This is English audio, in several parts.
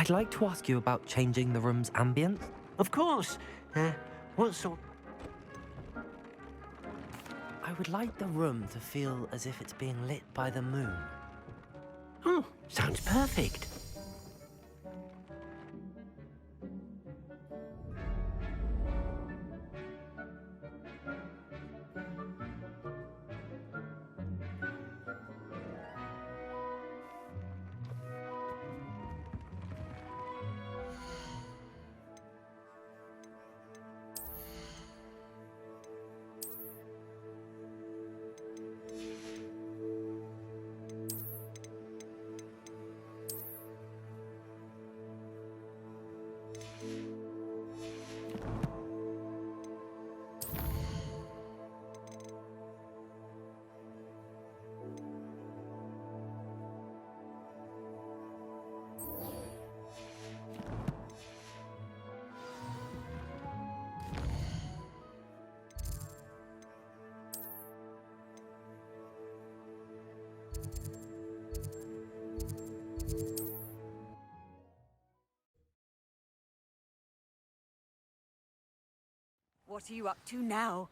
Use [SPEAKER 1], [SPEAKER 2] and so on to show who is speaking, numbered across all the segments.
[SPEAKER 1] I'd like to ask you about changing the room's ambience.
[SPEAKER 2] Of course. What sort?
[SPEAKER 1] I would like the room to feel as if it's being lit by the moon.
[SPEAKER 2] Oh, sounds perfect.
[SPEAKER 3] What are you up to now?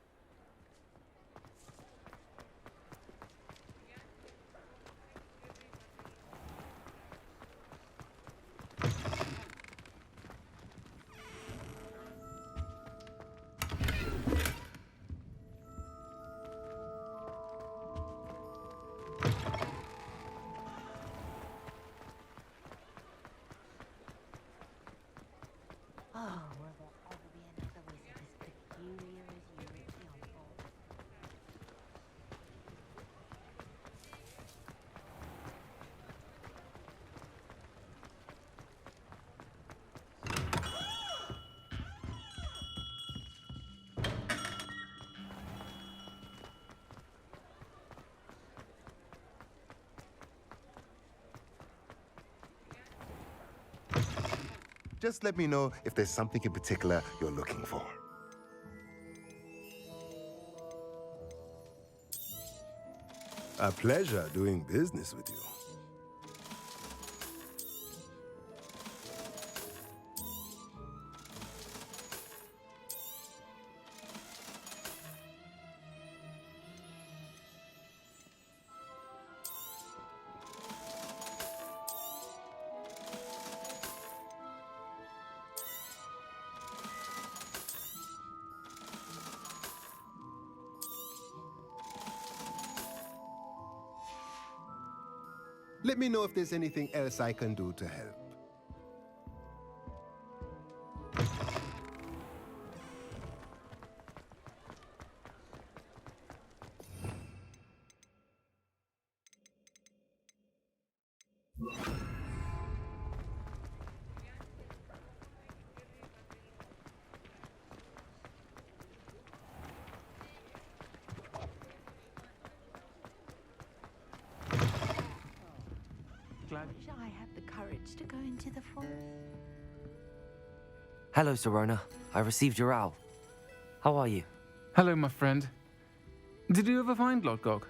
[SPEAKER 4] Just let me know if there's something in particular you're looking for.
[SPEAKER 5] A pleasure doing business with you.
[SPEAKER 4] Let me know if there's anything else I can do to help.
[SPEAKER 3] Wish I had the courage to go into the forest.
[SPEAKER 1] Hello, Sirona. I received your owl. How are you?
[SPEAKER 6] Hello, my friend. Did you ever find Lodgok?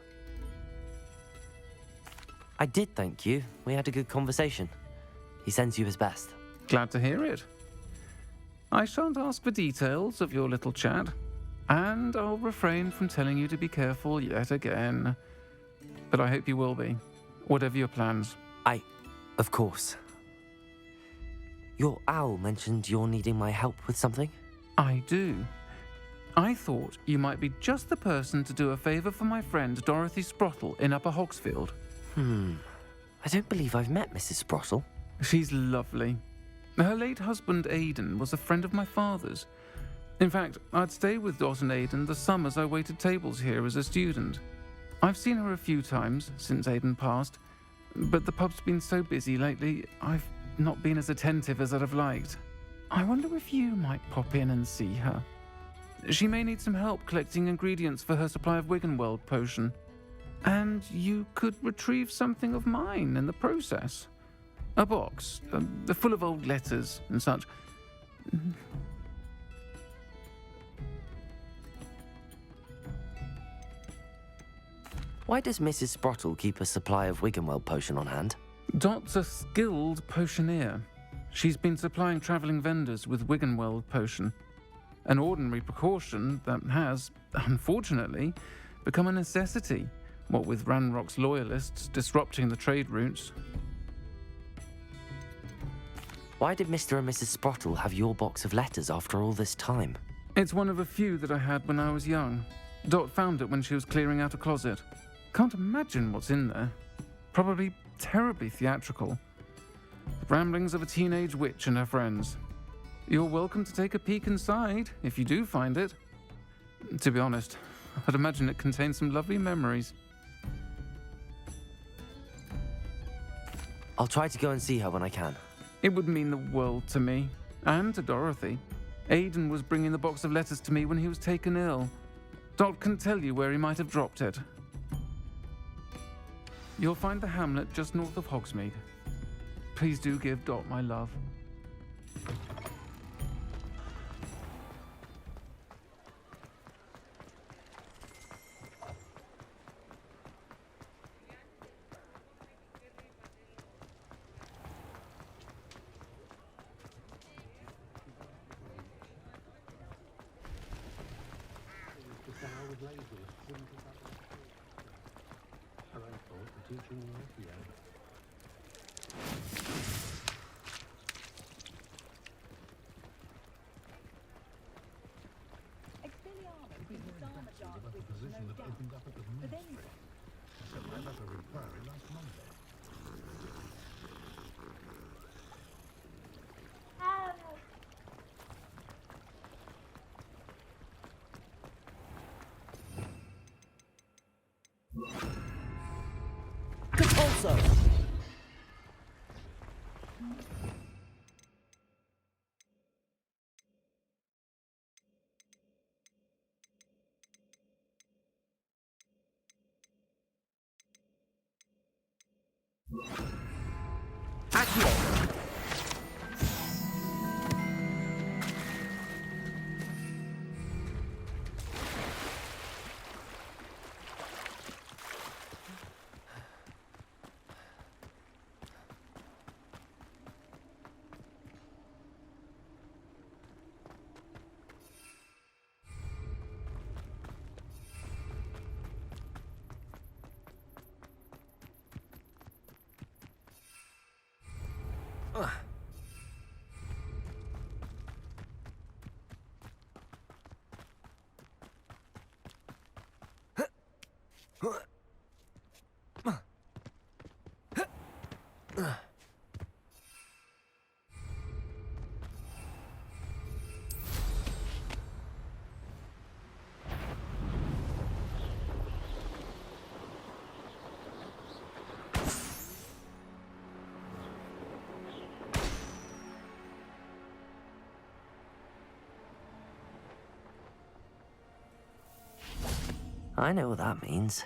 [SPEAKER 1] I did, thank you. We had a good conversation. He sends you his best.
[SPEAKER 6] Glad to hear it. I shan't ask for details of your little chat, and I'll refrain from telling you to be careful yet again. But I hope you will be, whatever your plans.
[SPEAKER 1] Of course. Your owl mentioned you're needing my help with something?
[SPEAKER 6] I do. I thought you might be just the person to do a favour for my friend Dorothy Sprottle in Upper Hogsfield.
[SPEAKER 1] I don't believe I've met Mrs. Sprottle.
[SPEAKER 6] She's lovely. Her late husband Aidan was a friend of my father's. In fact, I'd stay with Dot and Aidan the summers I waited tables here as a student. I've seen her a few times since Aidan passed, but the pub's been so busy lately, I've not been as attentive as I'd have liked. I wonder if you might pop in and see her. She may need some help collecting ingredients for her supply of Wiggenweld potion. And you could retrieve something of mine in the process. A box, full of old letters and such.
[SPEAKER 1] Why does Mrs. Sprottle keep a supply of Wiggenweld potion on hand?
[SPEAKER 6] Dot's a skilled potioneer. She's been supplying travelling vendors with Wiggenweld potion, an ordinary precaution that has, unfortunately, become a necessity, what with Ranrock's loyalists disrupting the trade routes.
[SPEAKER 1] Why did Mr. and Mrs. Sprottle have your box of letters after all this time?
[SPEAKER 6] It's one of a few that I had when I was young. Dot found it when she was clearing out a closet. Can't imagine what's in there. Probably terribly theatrical. The ramblings of a teenage witch and her friends. You're welcome to take a peek inside, if you do find it. To be honest, I'd imagine it contains some lovely memories.
[SPEAKER 1] I'll try to go and see her when I can.
[SPEAKER 6] It would mean the world to me, and to Dorothy. Aidan was bringing the box of letters to me when he was taken ill. Dot can tell you where he might have dropped it. You'll find the hamlet just north of Hogsmeade. Please do give Dot my love.
[SPEAKER 1] Also, I know what that means.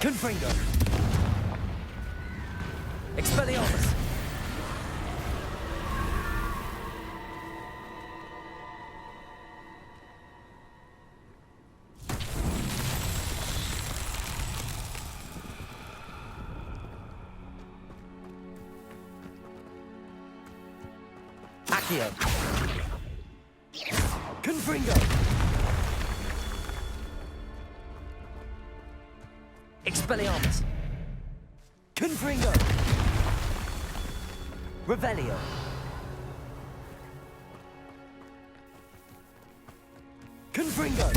[SPEAKER 1] Confringo! Expelliarmus! Accio! Confringo! Expelliarmus! Confringo! Revelio! Confringo!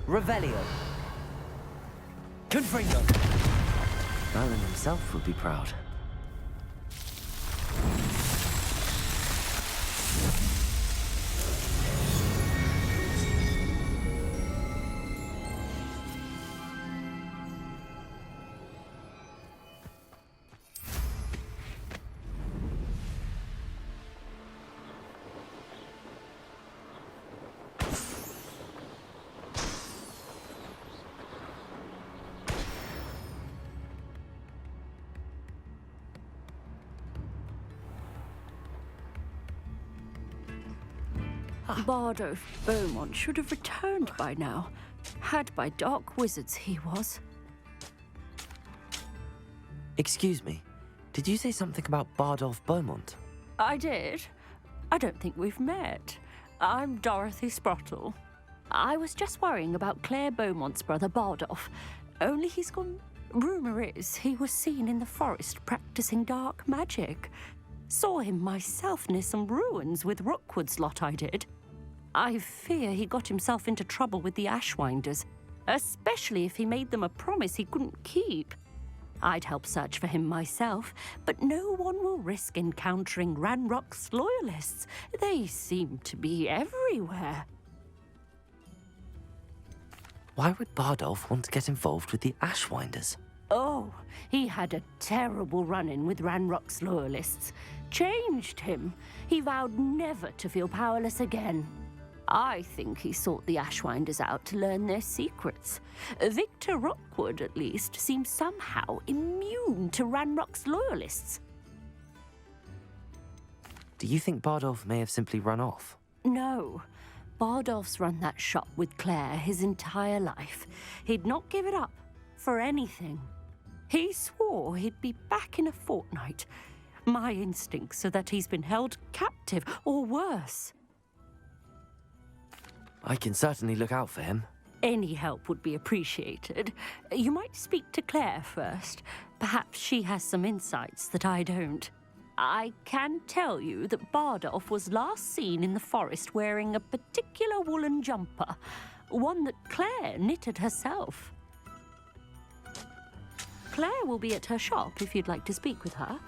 [SPEAKER 1] Revelio! Confringo! Merlin himself would be proud.
[SPEAKER 7] Bardolph Beaumont should have returned by now. Had by dark wizards he was.
[SPEAKER 1] Excuse me, did you say something about Bardolph Beaumont?
[SPEAKER 7] I did. I don't think we've met. I'm Dorothy Sprottle. I was just worrying about Claire Beaumont's brother Bardolph. Only he's gone... Rumour is he was seen in the forest practicing dark magic. Saw him myself near some ruins with Rookwood's lot I did. I fear he got himself into trouble with the Ashwinders, especially if he made them a promise he couldn't keep. I'd help search for him myself, but no one will risk encountering Ranrock's loyalists. They seem to be everywhere.
[SPEAKER 1] Why would Bardolph want to get involved with the Ashwinders?
[SPEAKER 7] Oh, he had a terrible run-in with Ranrock's loyalists. Changed him. He vowed never to feel powerless again. I think he sought the Ashwinders out to learn their secrets. Victor Rookwood, at least, seems somehow immune to Ranrock's loyalists.
[SPEAKER 1] Do you think Bardolph may have simply run off?
[SPEAKER 7] No. Bardolph's run that shop with Claire his entire life. He'd not give it up for anything. He swore he'd be back in a fortnight. My instincts are that he's been held captive, or worse.
[SPEAKER 1] I can certainly look out for him.
[SPEAKER 7] Any help would be appreciated. You might speak to Claire first. Perhaps she has some insights that I don't. I can tell you that Bardolph was last seen in the forest wearing a particular woolen jumper, one that Claire knitted herself. Claire will be at her shop if you'd like to speak with her.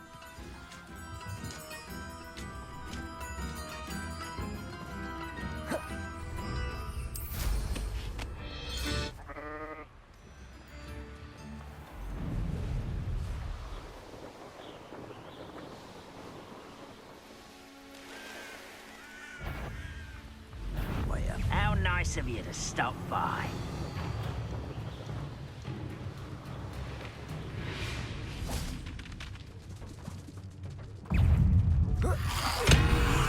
[SPEAKER 2] How nice of you to stop by.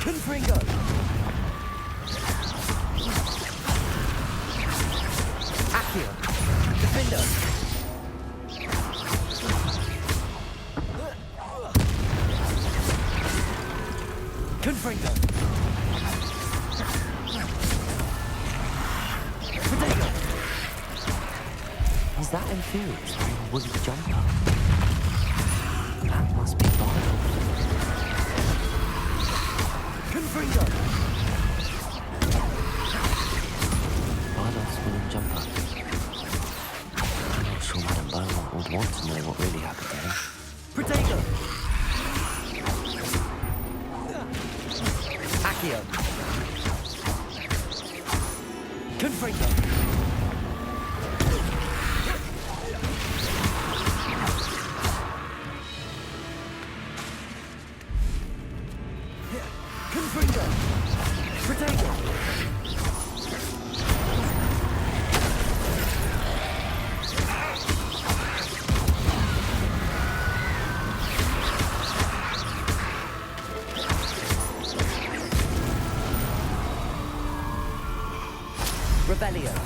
[SPEAKER 1] Confringo! Accio! Defender! Confringo! Is that Inferior's wearing a wooden jumper? That must be Bardolph. Confringo! Bardolph's wooden jumper. I'm not sure Madame Beaumont would want to know what really happened to him. Protego! Accio! Confringo! Confringo! Protego! Rebellion!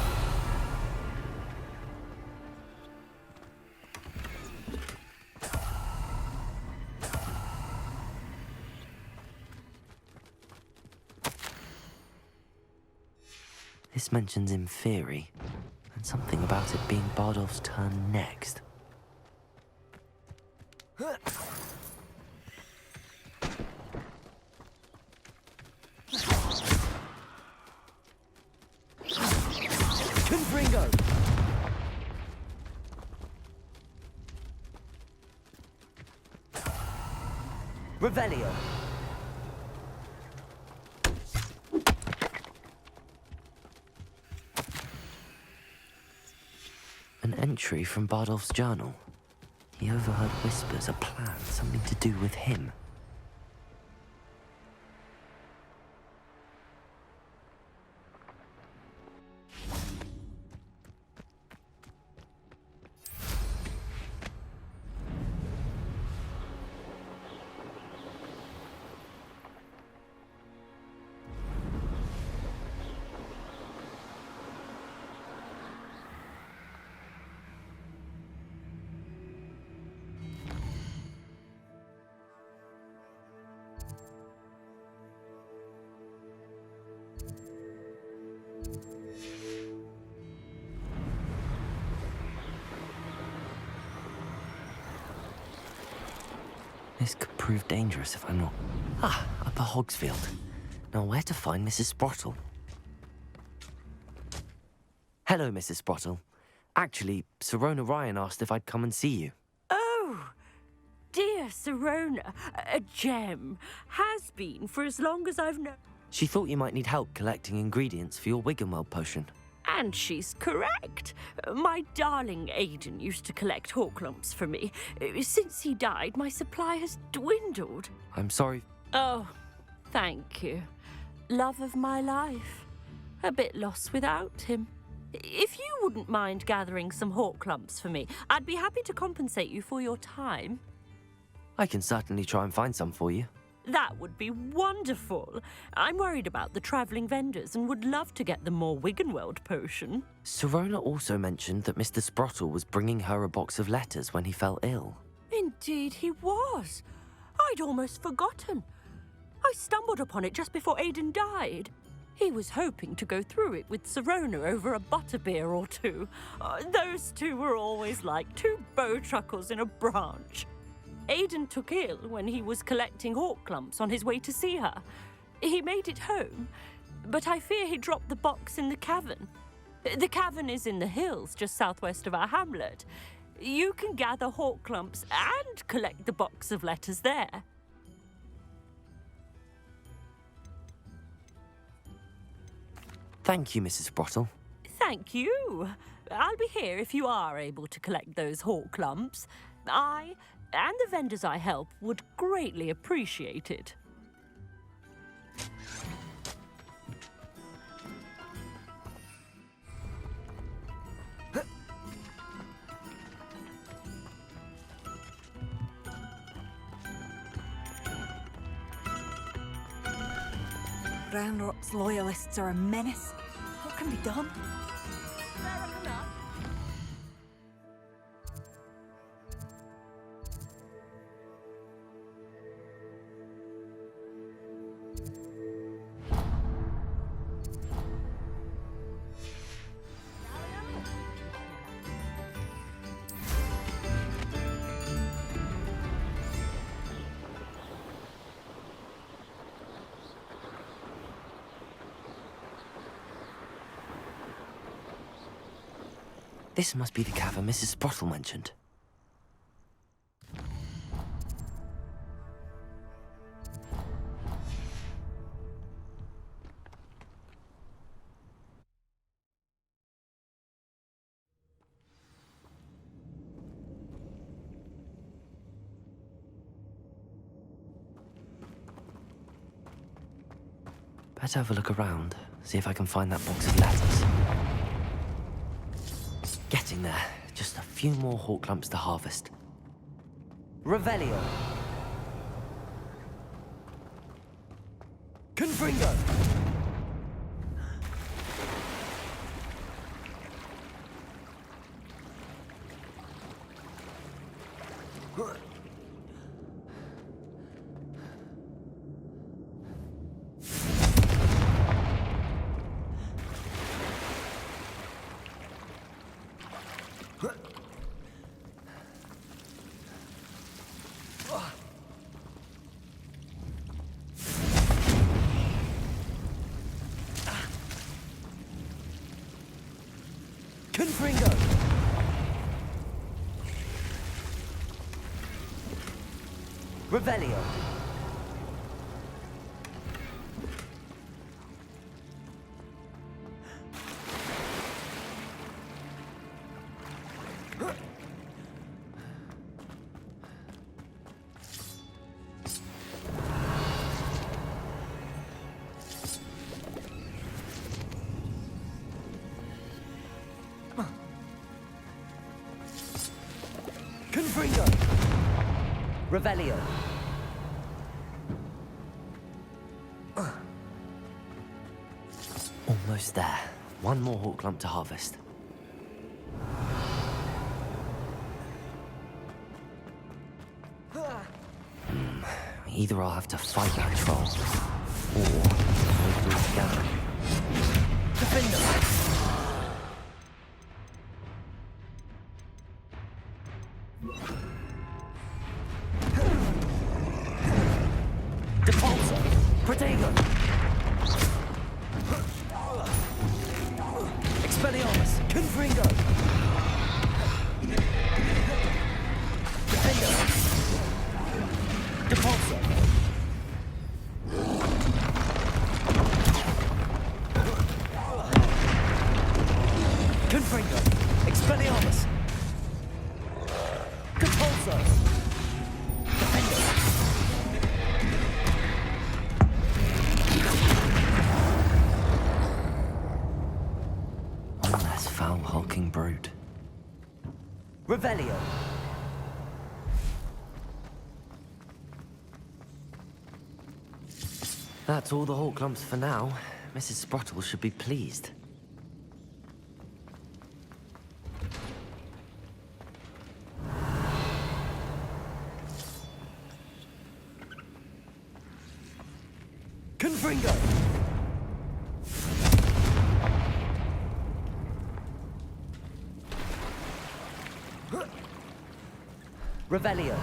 [SPEAKER 1] This mentions Inferi, and something about it being Bardolph's turn next. Confringo! Revelio! An entry from Bardolph's journal. He overheard whispers, a plan, something to do with him. This could prove dangerous if I'm not... Ah, Upper Hogsfield. Now where to find Mrs. Sprottle? Hello, Mrs. Sprottle. Actually, Sirona Ryan asked if I'd come and see you.
[SPEAKER 7] Oh, dear Sirona, a gem. Has been for as long as I've known.
[SPEAKER 1] She thought you might need help collecting ingredients for your Wiggenweld potion.
[SPEAKER 7] And she's correct. My darling Aidan used to collect hawk lumps for me. Since he died, my supply has dwindled.
[SPEAKER 1] I'm sorry.
[SPEAKER 7] Oh, thank you. Love of my life. A bit lost without him. If you wouldn't mind gathering some hawk lumps for me, I'd be happy to compensate you for your time.
[SPEAKER 1] I can certainly try and find some for you.
[SPEAKER 7] That would be wonderful. I'm worried about the travelling vendors and would love to get them more Wiggenweld potion.
[SPEAKER 1] Sirona also mentioned that Mr. Sprottle was bringing her a box of letters when he fell ill.
[SPEAKER 7] Indeed he was. I'd almost forgotten. I stumbled upon it just before Aidan died. He was hoping to go through it with Sirona over a butterbeer or two. Those two were always like two bowtruckles in a branch. Aidan took ill when he was collecting hawk lumps on his way to see her. He made it home, but I fear he dropped the box in the cavern. The cavern is in the hills just southwest of our hamlet. You can gather hawk lumps and collect the box of letters there.
[SPEAKER 1] Thank you, Mrs. Sprottle.
[SPEAKER 7] Thank you. I'll be here if you are able to collect those hawk lumps. I and the vendors I help would greatly appreciate it.
[SPEAKER 3] Ranrock's loyalists are a menace. What can be done?
[SPEAKER 1] This must be the cavern Mrs. Sprottle mentioned. Better have a look around, see if I can find that box of letters. Getting there. Just a few more hawk lumps to harvest. Revelio. Confringo. Confringo! Revelio! Confringo! Revelio! Almost there. One more hawk lump to harvest. Either I'll have to fight that troll, or we'll do it together. Defender! Depulso! Protego! Expelliarmus! Confringo! Defendo! Depulso! Confringo! Expelliarmus! Depulso! Defendo! One less foul hulking brute. Revelio. That's all the Hawk lumps for now. Mrs. Sprottle should be pleased. Confringo! Revelio.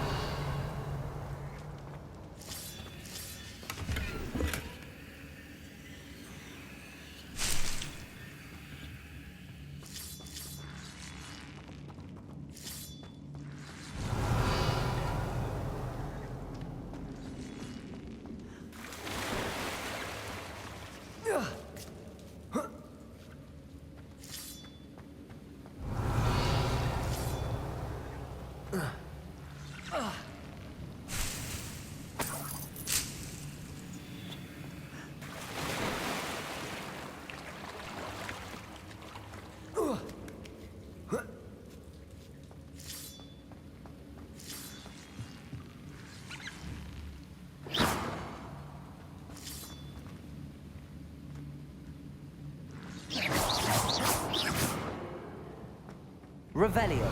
[SPEAKER 1] Revelio.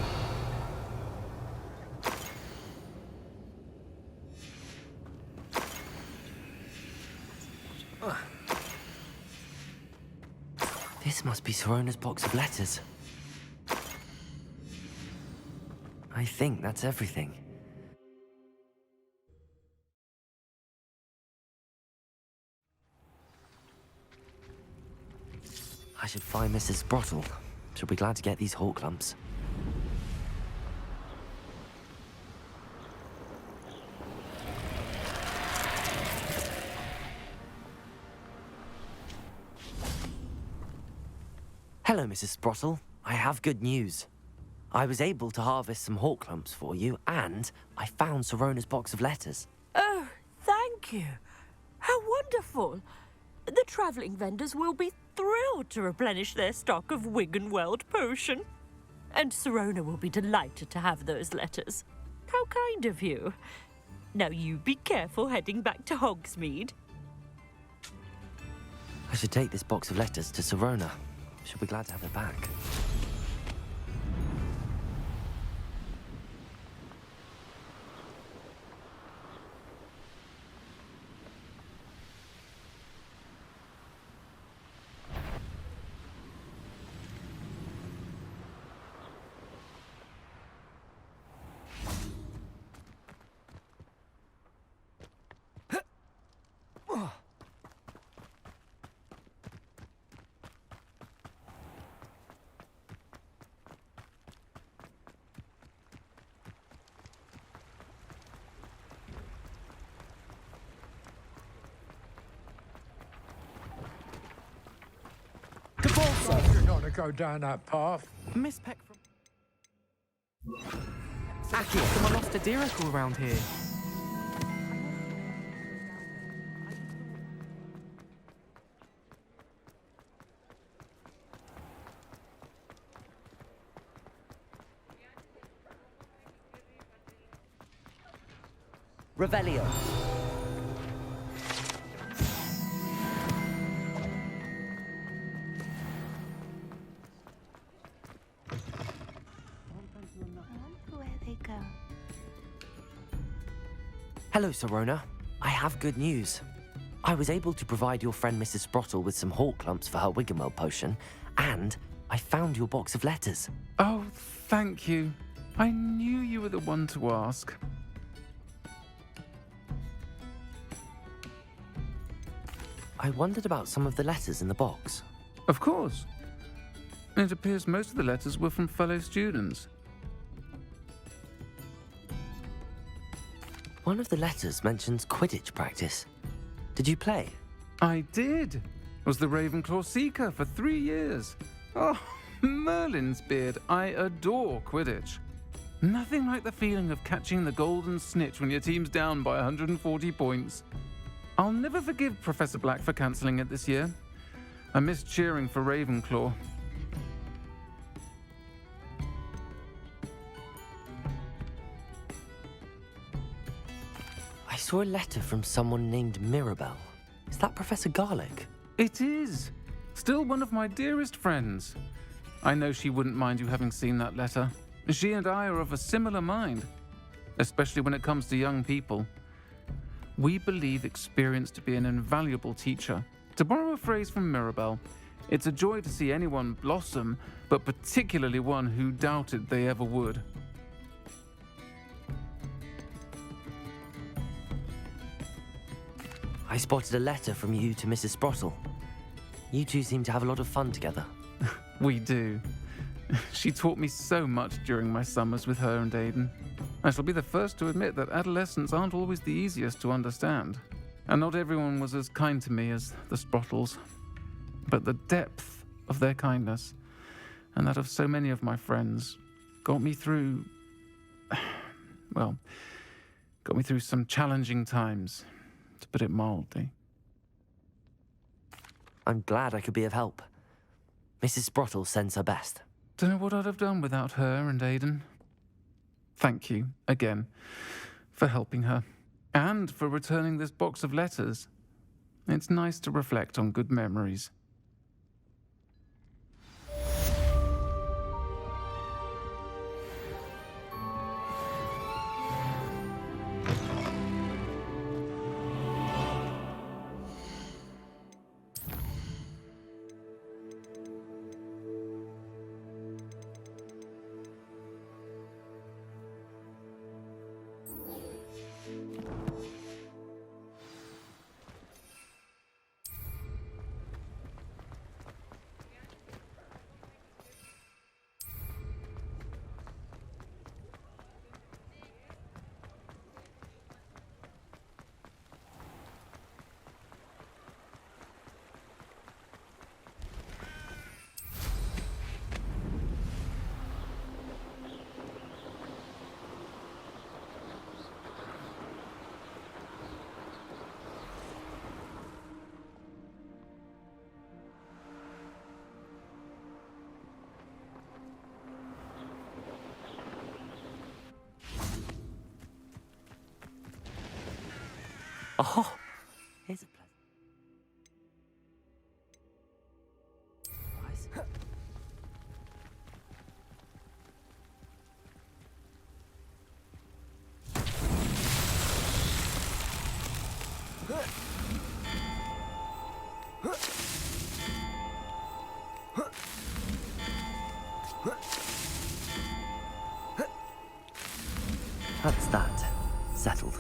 [SPEAKER 1] This must be Sirona's box of letters. I think that's everything. I should find Mrs. Sprottle. She'll be glad to get these Hawk lumps. Hello, Mrs. Sprottle. I have good news. I was able to harvest some Hawk lumps for you, and I found Sirona's box of letters.
[SPEAKER 7] Oh, thank you. How wonderful. The travelling vendors will be thrilled to replenish their stock of Wiggenweld potion. And Sirona will be delighted to have those letters. How kind of you. Now you be careful heading back to Hogsmeade.
[SPEAKER 1] I should take this box of letters to Sirona. She'll be glad to have it back.
[SPEAKER 8] You're not to go down that path.
[SPEAKER 9] Miss Peck from... Aki, someone lost a Dirical around here.
[SPEAKER 1] Revelio.
[SPEAKER 10] Where they go?
[SPEAKER 1] Hello, Sirona. I have good news. I was able to provide your friend Mrs. Sprottle with some Hawk lumps for her Wiggenweld potion, and I found your box of letters.
[SPEAKER 6] Oh, thank you. I knew you were the one to ask.
[SPEAKER 1] I wondered about some of the letters in the box.
[SPEAKER 6] Of course. It appears most of the letters were from fellow students.
[SPEAKER 1] One of the letters mentions Quidditch practice. Did you play?
[SPEAKER 6] I did. Was the Ravenclaw Seeker for 3 years. Oh, Merlin's beard. I adore Quidditch. Nothing like the feeling of catching the golden snitch when your team's down by 140 points. I'll never forgive Professor Black for cancelling it this year. I missed cheering for Ravenclaw.
[SPEAKER 1] I saw a letter from someone named Mirabelle. Is that Professor Garlick?
[SPEAKER 6] It is. Still one of my dearest friends. I know she wouldn't mind you having seen that letter. She and I are of a similar mind, especially when it comes to young people. We believe experience to be an invaluable teacher. To borrow a phrase from Mirabelle, it's a joy to see anyone blossom, but particularly one who doubted they ever would.
[SPEAKER 1] I spotted a letter from you to Mrs. Sprottle. You two seem to have a lot of fun together.
[SPEAKER 6] We do. She taught me so much during my summers with her and Aidan. I shall be the first to admit that adolescents aren't always the easiest to understand. And not everyone was as kind to me as the Sprottles. But the depth of their kindness, and that of so many of my friends, got me through... well, got me through some challenging times, to put it mildly.
[SPEAKER 1] I'm glad I could be of help. Mrs. Sprottle sends her best.
[SPEAKER 6] Don't know what I'd have done without her and Aidan. Thank you, again, for helping her, and for returning this box of letters. It's nice to reflect on good memories.
[SPEAKER 1] Oh, here's a pleasant surprise. That's that. Settled.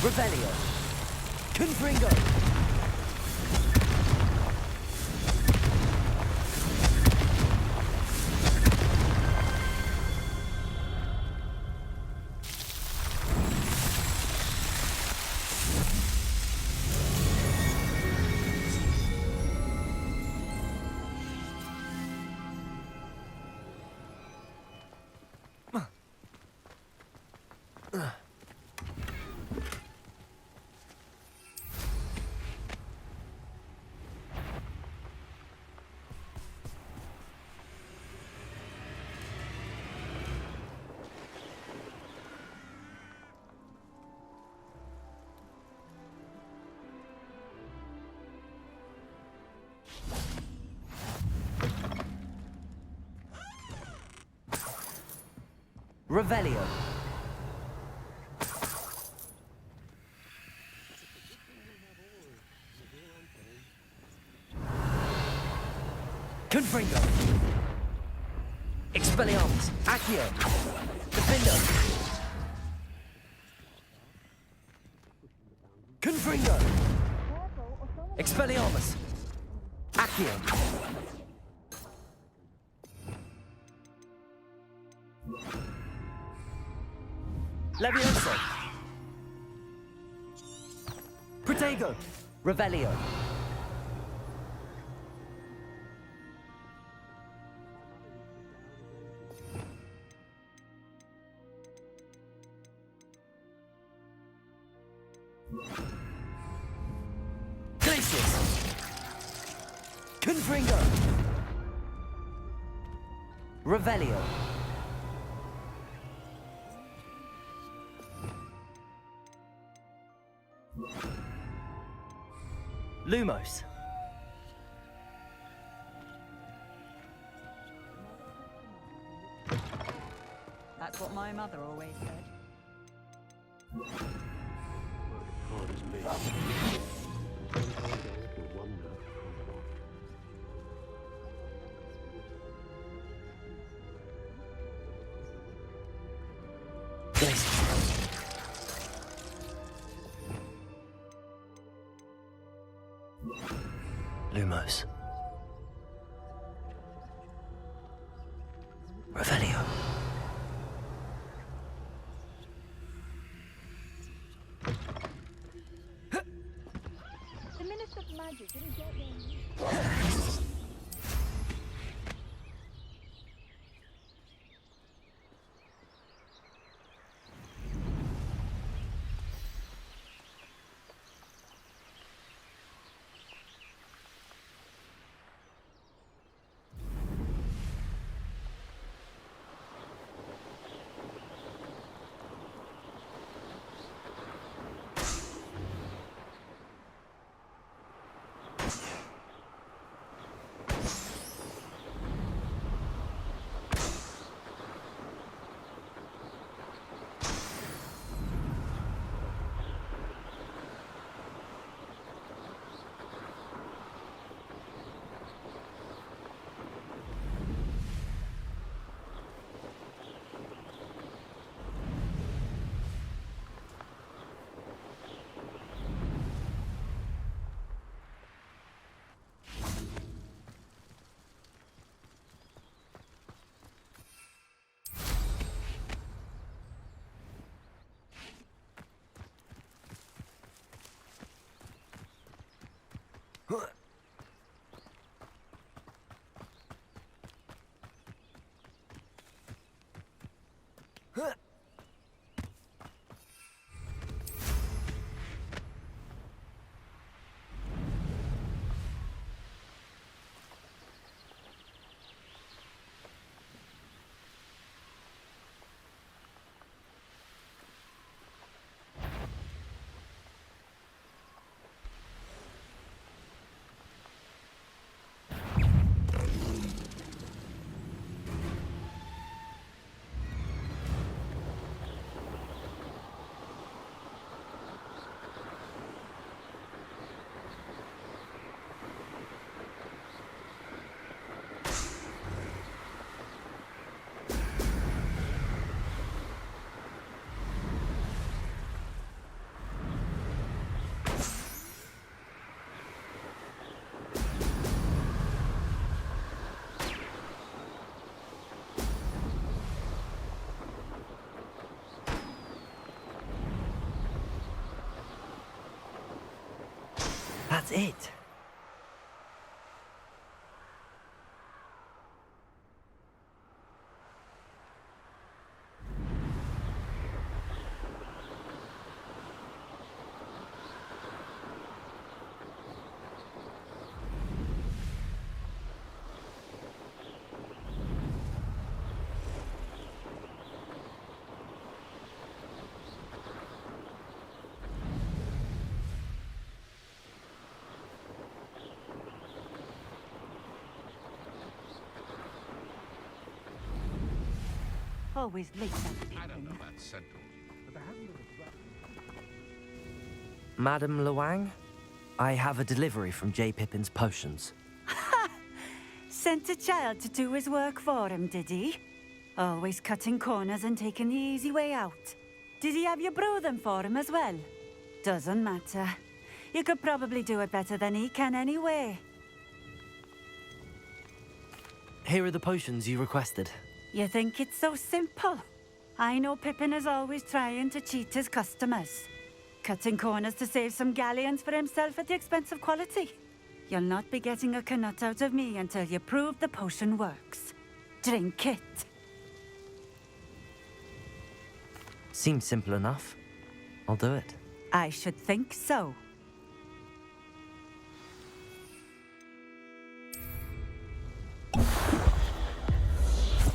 [SPEAKER 1] Revelio. Confringo. Revelio. Confringo. Expelliarmus. Accio. Defendo. Confringo. Expelliarmus. Accio. Levioso. Protego. Revelio. Glacius. Confringo. Revelio. Lumos.
[SPEAKER 3] That's what my mother always said.
[SPEAKER 1] Lumos. Revelio.
[SPEAKER 10] The Minister of Magic didn't get there.
[SPEAKER 1] That's it.
[SPEAKER 3] Always late, that
[SPEAKER 8] I don't know
[SPEAKER 3] Pippin.
[SPEAKER 8] about Central, but there hasn't been a
[SPEAKER 1] Madam Luang, I have a delivery from J. Pippin's potions.
[SPEAKER 3] Sent a child to do his work for him, did he? Always cutting corners and taking the easy way out. Did he have you brew them for him as well? Doesn't matter. You could probably do it better than he can anyway.
[SPEAKER 1] Here are the potions you requested.
[SPEAKER 3] You think it's so simple? I know Pippin is always trying to cheat his customers. Cutting corners to save some galleons for himself at the expense of quality. You'll not be getting a canut out of me until you prove the potion works. Drink it.
[SPEAKER 1] Seems simple enough. I'll do it.
[SPEAKER 3] I should think so.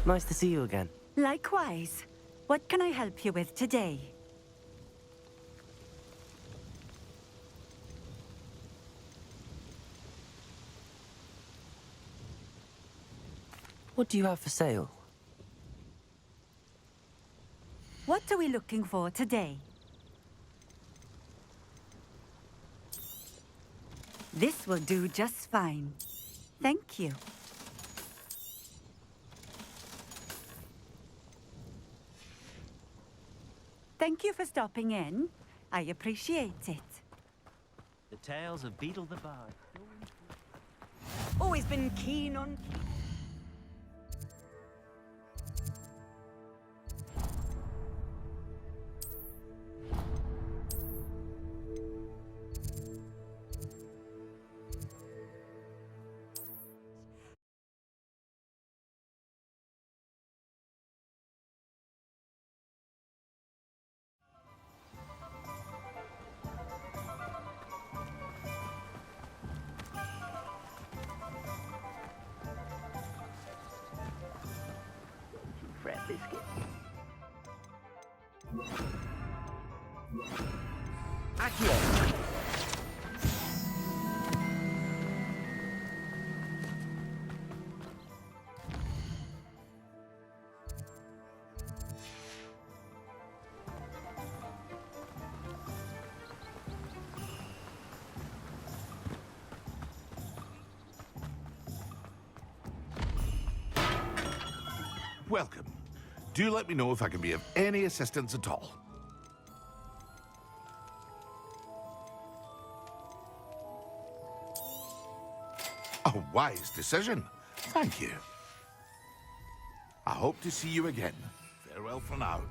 [SPEAKER 1] Nice to see you again.
[SPEAKER 3] Likewise. What can I help you with today?
[SPEAKER 1] What do you have for sale?
[SPEAKER 3] What are we looking for today? This will do just fine. Thank you. Thank you for stopping in. I appreciate it.
[SPEAKER 2] The tales of Beetle the Bard.
[SPEAKER 3] Always been keen on...
[SPEAKER 2] Frat biscuit.
[SPEAKER 1] Accio!
[SPEAKER 11] Welcome. Do let me know if I can be of any assistance at all. A wise decision. Thank you. I hope to see you again. Farewell for now.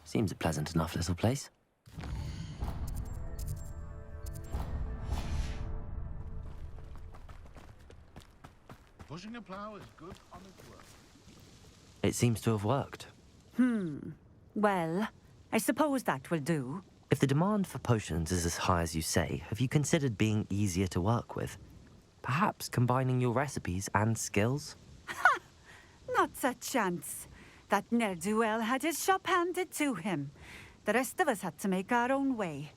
[SPEAKER 1] Seems a pleasant enough little place.
[SPEAKER 11] Pushing a plow is good on its work.
[SPEAKER 1] It seems to have worked.
[SPEAKER 3] Well, I suppose that will do.
[SPEAKER 1] If the demand for potions is as high as you say, have you considered being easier to work with? Perhaps combining your recipes and skills?
[SPEAKER 3] Not a chance. That ne'er-do-well had his shop handed to him. The rest of us had to make our own way.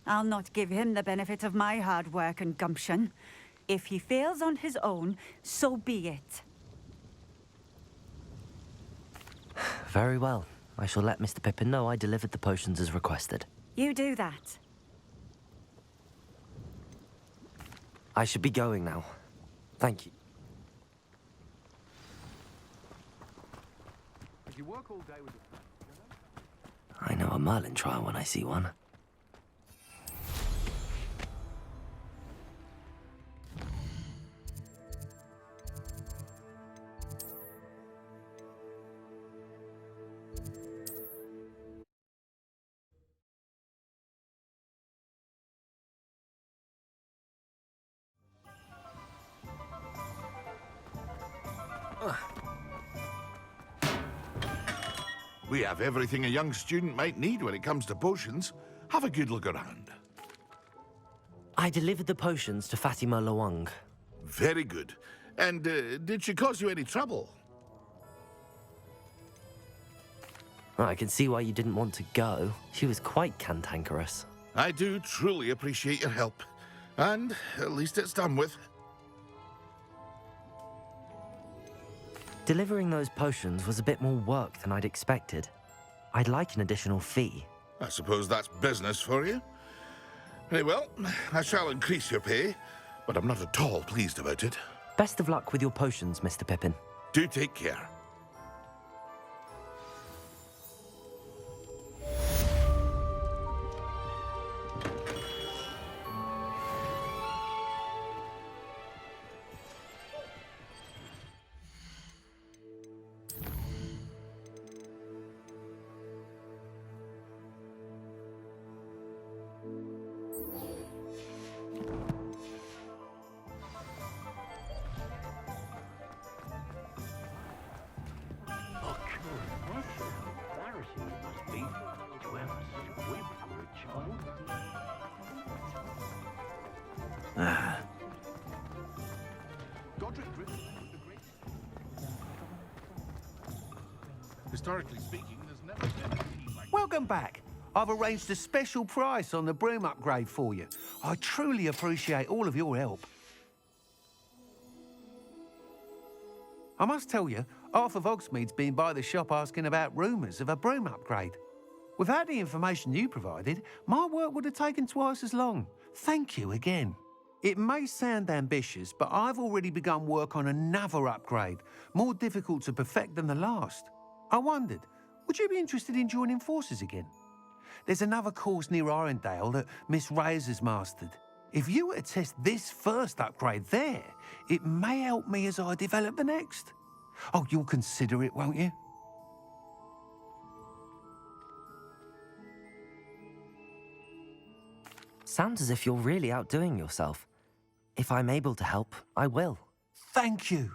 [SPEAKER 3] I'll not give him the benefit of my hard work and gumption. If he fails on his own, so be it.
[SPEAKER 1] Very well. I shall let Mr. Pippin know I delivered the potions as requested.
[SPEAKER 3] You do that.
[SPEAKER 1] I should be going now. Thank you.
[SPEAKER 8] If you work all day with
[SPEAKER 1] I know a Merlin trial when I see one.
[SPEAKER 11] We have everything a young student might need when it comes to potions. Have a good look around.
[SPEAKER 1] I delivered the potions to Fatima Lawang.
[SPEAKER 11] Very good. And did she cause you any trouble?
[SPEAKER 1] I can see why you didn't want to go. She was quite cantankerous.
[SPEAKER 11] I do truly appreciate your help. And at least it's done with.
[SPEAKER 1] Delivering those potions was a bit more work than I'd expected. I'd like an additional fee.
[SPEAKER 11] I suppose that's business for you. Very well, I shall increase your pay, but I'm not at all pleased about it.
[SPEAKER 1] Best of luck with your potions, Mr. Pippin.
[SPEAKER 11] Do take care.
[SPEAKER 8] Historically speaking, there's never been a team like...
[SPEAKER 12] Welcome back. I've arranged a special price on the broom upgrade for you. I truly appreciate all of your help. I must tell you, half of Hogsmeade's been by the shop asking about rumours of a broom upgrade. Without the information you provided, my work would have taken twice as long. Thank you again. It may sound ambitious, but I've already begun work on another upgrade, more difficult to perfect than the last. I wondered, would you be interested in joining forces again? There's another course near Arendale that Miss Reyes has mastered. If you were to test this first upgrade there, it may help me as I develop the next. Oh, you'll consider it, won't you?
[SPEAKER 1] Sounds as if you're really outdoing yourself. If I'm able to help, I will.
[SPEAKER 12] Thank you.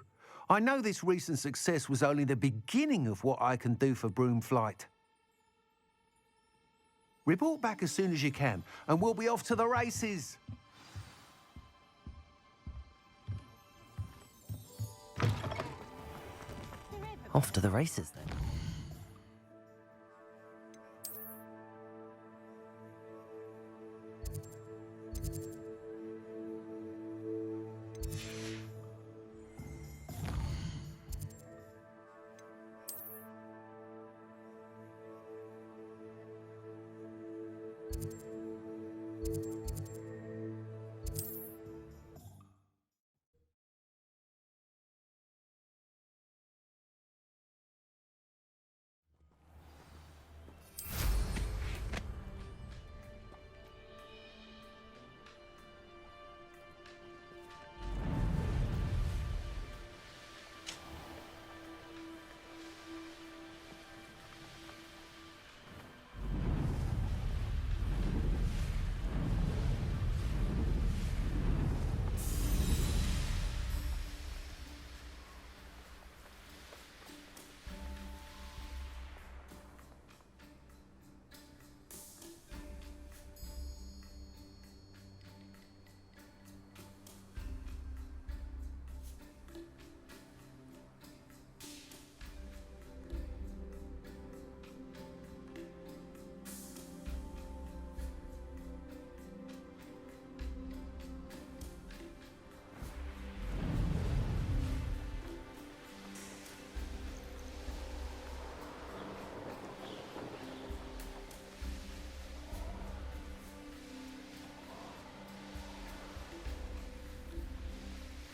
[SPEAKER 12] I know this recent success was only the beginning of what I can do for Broomflight. Report back as soon as you can, and we'll be off to the races.
[SPEAKER 1] Off to the races, then.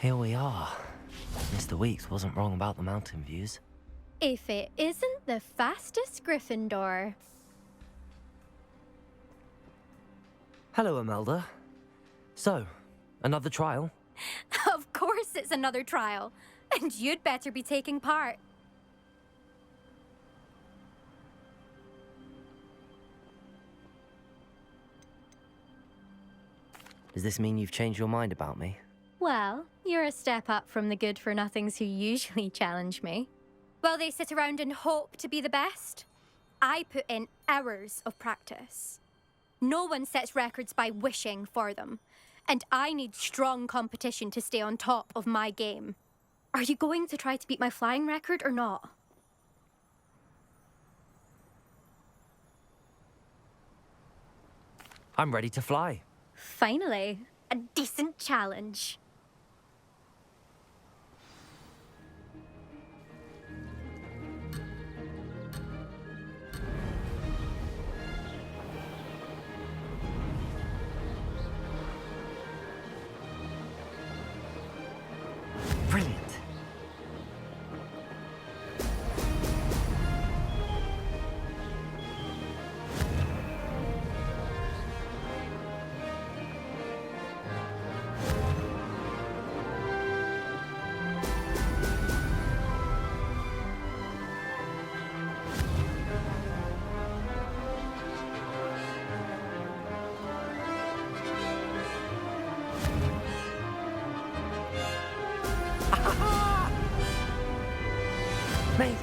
[SPEAKER 1] Here we are. Mr. Weeks wasn't wrong about the mountain views.
[SPEAKER 10] If it isn't the fastest Gryffindor.
[SPEAKER 1] Hello, Imelda. So, another trial?
[SPEAKER 10] Of course it's another trial. And you'd better be taking part.
[SPEAKER 1] Does this mean you've changed your mind about me?
[SPEAKER 10] Well, you're a step up from the good-for-nothings who usually challenge me. While they sit around and hope to be the best, I put in hours of practice. No one sets records by wishing for them, and I need strong competition to stay on top of my game. Are you going to try to beat my flying record or not?
[SPEAKER 1] I'm ready to fly.
[SPEAKER 10] Finally, a decent challenge.
[SPEAKER 1] Brilliant. Made it.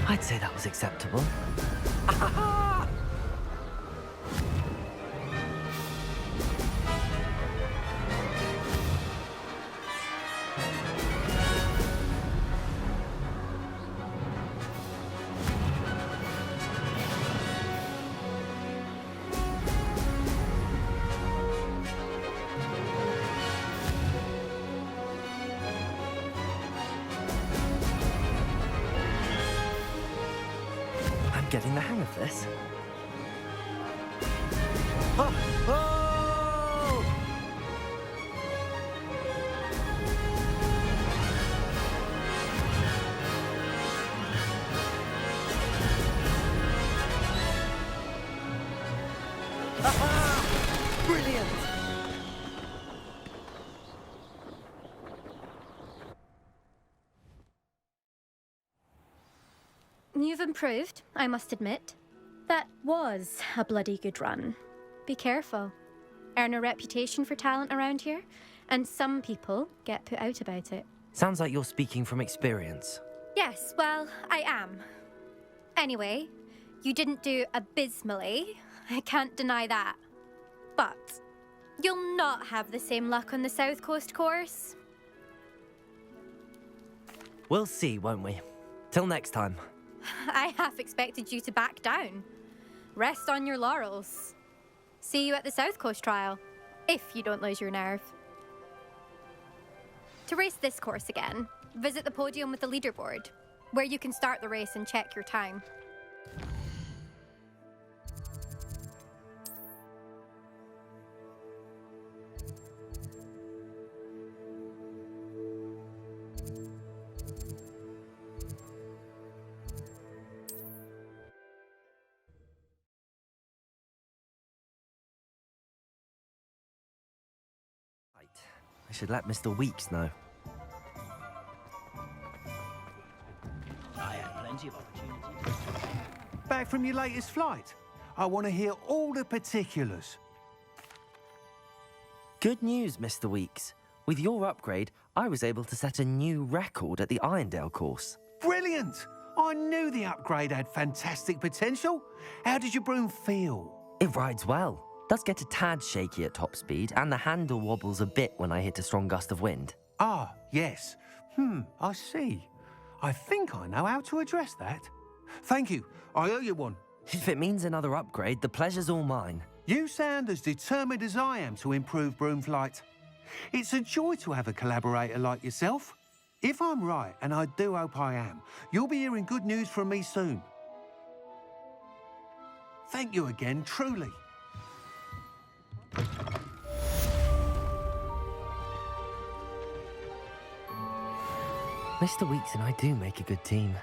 [SPEAKER 1] I'd say that was acceptable. I'm getting the hang of this. Oh! Oh! Aha! Brilliant!
[SPEAKER 10] You've improved, I must admit. That was a bloody good run. Be careful. Earn a reputation for talent around here, and some people get put out about it.
[SPEAKER 1] Sounds like you're speaking from experience.
[SPEAKER 10] Yes, well, I am. Anyway, you didn't do abysmally. I can't deny that. But you'll not have the same luck on the South Coast course.
[SPEAKER 1] We'll see, won't we? Till next time.
[SPEAKER 10] I half expected you to back down. Rest on your laurels. See you at the South Coast trial, if you don't lose your nerve. To race this course again, visit the podium with the leaderboard, where you can start the race and check your time.
[SPEAKER 1] Right. I should let Mr. Weeks know.
[SPEAKER 2] I had plenty of opportunities.
[SPEAKER 12] Back from your latest flight? I want to hear all the particulars.
[SPEAKER 1] Good news, Mr. Weeks. With your upgrade, I was able to set a new record at the Irondale course.
[SPEAKER 12] Brilliant! I knew the upgrade had fantastic potential. How did your broom feel?
[SPEAKER 1] It rides well. does get a tad shaky at top speed, and the handle wobbles a bit when I hit a strong gust of wind.
[SPEAKER 12] Ah, yes. I see. I think I know how to address that. Thank you. I owe you one.
[SPEAKER 1] If it means another upgrade, the pleasure's all mine.
[SPEAKER 12] You sound as determined as I am to improve broom flight. It's a joy to have a collaborator like yourself. If I'm right, and I do hope I am, you'll be hearing good news from me soon. Thank you again, truly.
[SPEAKER 1] Mr. Weeks and I do make a good team.